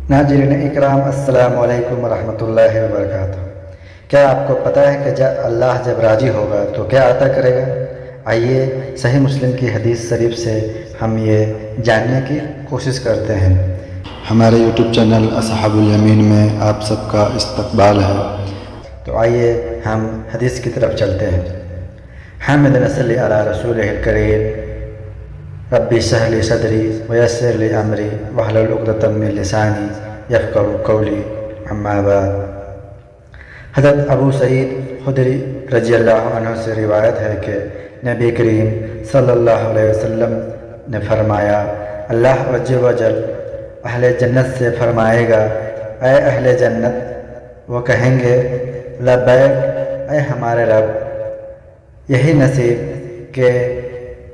ناظرین اکرام، السلام علیکم ورحمۃ اللہ وبرکاتہ۔ کیا آپ کو پتہ ہے کہ اللہ جب راضی ہوگا تو کیا عطا کرے گا؟ آئیے صحیح مسلم کی حدیث شریف سے ہم یہ جاننے کی کوشش کرتے ہیں۔ ہمارے یوٹیوب چینل اصحاب الیمین میں آپ سب کا استقبال ہے۔ تو آئیے ہم حدیث کی طرف چلتے ہیں۔ حمد صلی علی رسول الکریم، ربی اشرح لی صدری ویسر لی امری واحلل عقدۃ من لسانی یفقہوا قولی، اما بعد۔ حضرت ابو سعید خدری رضی اللہ عنہ سے روایت ہے کہ نبی کریم صلی اللہ علیہ وسلم نے فرمایا، اللہ عز و جل اہل جنت سے فرمائے گا، اے اہل جنت، وہ کہیں گے لبیک اے ہمارے رب، یہی نصیب کہ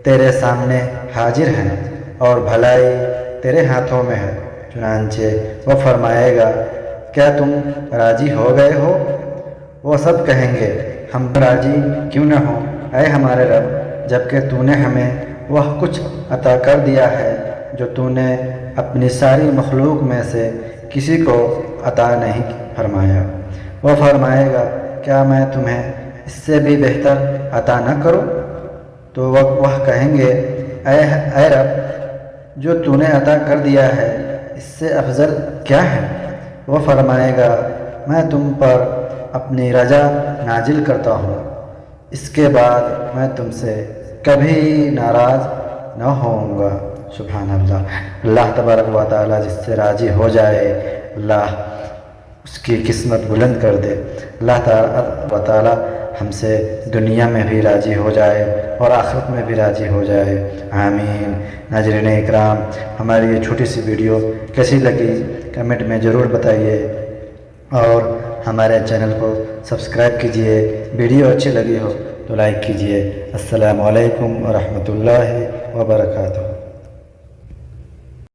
تیرے سامنے حاضر ہیں اور بھلائی تیرے ہاتھوں میں ہے۔ چنانچہ وہ فرمائے گا، کیا تم راضی ہو گئے ہو؟ وہ سب کہیں گے، ہم راضی کیوں نہ ہوں اے ہمارے رب، جبکہ تو نے ہمیں وہ کچھ عطا کر دیا ہے جو تو نے اپنی ساری مخلوق میں سے کسی کو عطا نہیں فرمایا۔ وہ فرمائے گا، کیا میں تمہیں اس سے بھی بہتر عطا نہ کروں؟ تو وہ کہیں گے، اے رب، جو تو نے عطا کر دیا ہے اس سے افضل کیا ہے؟ وہ فرمائے گا، میں تم پر اپنی رضا نازل کرتا ہوں، اس کے بعد میں تم سے کبھی ناراض نہ ہوں گا۔ سبحان اللہ۔ اللہ تبارک و تعالیٰ جس سے راضی ہو جائے، اللہ اس کی قسمت بلند کر دے۔ اللہ تبارک و تعالیٰ ہم سے دنیا میں بھی راضی ہو جائے اور آخرت میں بھی راضی ہو جائے، آمین۔ ناظرین اکرام، ہماری یہ چھوٹی سی ویڈیو کیسی لگی کمنٹ میں ضرور بتائیے، اور ہمارے چینل کو سبسکرائب کیجئے۔ ویڈیو اچھی لگی ہو تو لائک کیجئے۔ السلام علیکم ورحمۃ اللہ وبرکاتہ۔